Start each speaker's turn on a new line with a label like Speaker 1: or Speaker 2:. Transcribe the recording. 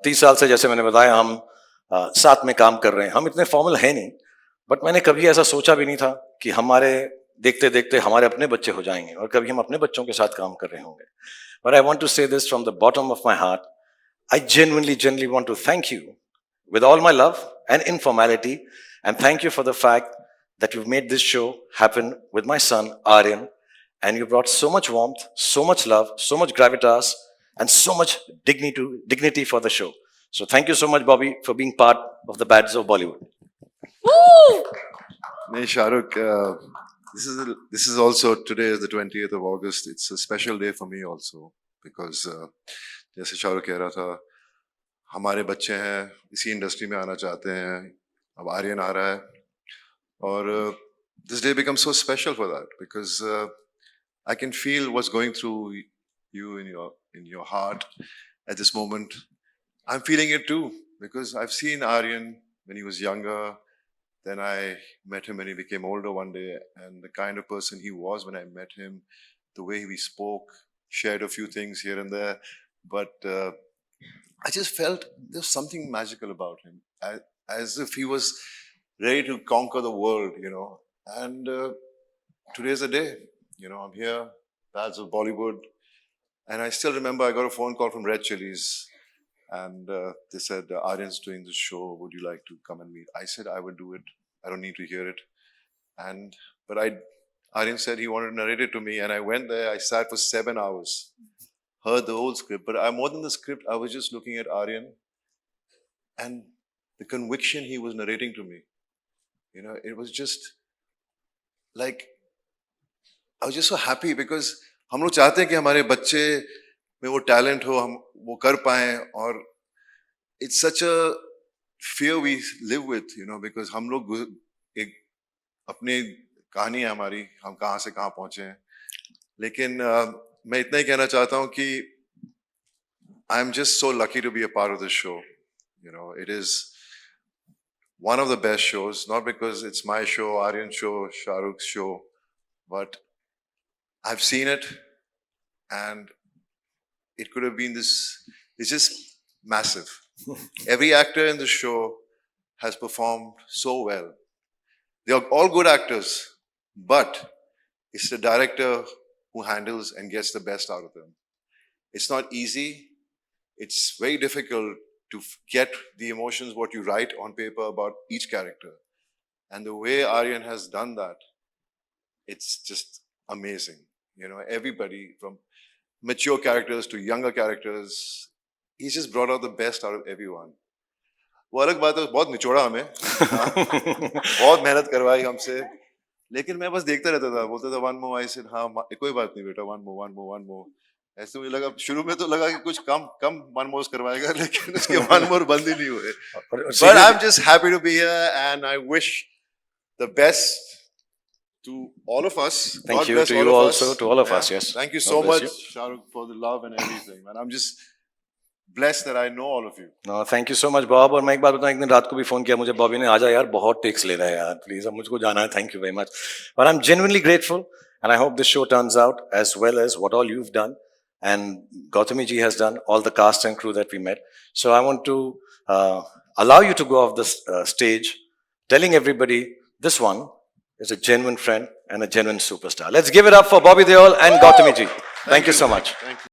Speaker 1: 30 साल से जैसे मैंने बताया हम साथ में काम कर रहे हैं. हम इतने फॉर्मल हैं नहीं, बट मैंने कभी ऐसा सोचा भी नहीं था कि हमारे देखते देखते हमारे अपने बच्चे हो जाएंगे और कभी हम अपने बच्चों के साथ काम कर रहे होंगे. But I want to say this from the bottom of my heart. I genuinely want to thank you with all my love and informality, and thank you for the fact that you've made this show happen with my son Aryan, and you brought so much warmth, so much love, so much gravitas, and so much dignity for the show. So thank you so much, Bobby, for being part of the Bads of Bollywood.
Speaker 2: Woo! Nee, Shahrukh, this is also today is the 20th of August. It's a special day for me also because जैसे शाहरुख कह रहा था हमारे बच्चे हैं इसी industry में आना चाहते हैं अब आर्यन आ रहा है और this day becomes so special for that because I can feel what's going through you in your heart at this moment. I'm feeling it too because I've seen Aryan when he was younger. Then I met him when he became older one day, and the kind of person he was when I met him, the way we spoke, shared a few things here and there, but I just felt there's something magical about him, as if he was ready to conquer the world, you know. And today's the day, you know. I'm here, Bads of Bollywood, and I still remember I got a phone call from Red Chillies. And they said, Aryan's doing this show, would you like to come and meet? I said, I would do it. I don't need to hear it. But Aryan said he wanted to narrate it to me, and I went there, I sat for 7 hours, heard the whole script. But more than the script, I was just looking at Aryan and the conviction he was narrating to me. You know, it was just like, I was just so happy because हम लोग चाहते हैं कि हमारे बच्चे में वो talent हो हम वो कर पाएं और it's such a fear we live with, you know, because हम लोग एक अपनी कहानी है हमारी हम कहाँ से कहाँ पहुँचे हैं लेकिन मैं इतना ही कहना चाहता हूँ कि I'm just so lucky to be a part of this show. You know, it is one of the best shows, not because it's my show, Aryan's show, Shahrukh's show, but I've seen it and it could have been this, it's just massive. Every actor in the show has performed so well. They are all good actors, but it's the director who handles and gets the best out of them. It's not easy. It's very difficult to get the emotions, what you write on paper about each character. And the way Aryan has done that, it's just amazing. You know, everybody from mature characters to younger characters, he's just brought out the best out of everyone. वो अलग बात है बहुत निचोड़ा हमें बहुत मेहनत करवाई हमसे लेकिन मैं बस देखता रहता था बोलता था वन मोर आई सेड हाँ कोई बात नहीं बेटा वन मोर ऐसे मुझे लगा शुरू में तो लगा कि कुछ कम वन मोर करवाएगा लेकिन उसके वन मोर बंद ही नहीं हुए but I'm just happy to be here and I wish the best to all of us.
Speaker 1: Thank
Speaker 2: God
Speaker 1: you
Speaker 2: bless
Speaker 1: to
Speaker 2: all
Speaker 1: you
Speaker 2: of
Speaker 1: also,
Speaker 2: us.
Speaker 1: to all of
Speaker 2: Yeah.
Speaker 1: us, yes.
Speaker 2: Thank you
Speaker 1: God
Speaker 2: so
Speaker 1: bless
Speaker 2: much,
Speaker 1: you.
Speaker 2: Shahrukh, for the love and everything, man. I'm just blessed that I know all of you.
Speaker 1: No, thank you so much, Bob. और मैं एक बात बताऊं एक दिन रात को भी फोन किया मुझे बॉबी ने आजा यार बहुत टेक्स ले रहा है यार प्लीज अब मुझको जाना है thank you very much. But I'm genuinely grateful and I hope this show turns out as well as what all you've done and Gautami ji has done, all the cast and crew that we met. So I want to allow you to go off the stage telling everybody this one is a genuine friend and a genuine superstar. Let's give it up for Bobby Deol and Gautami ji. Thank you so much.
Speaker 2: Thank you.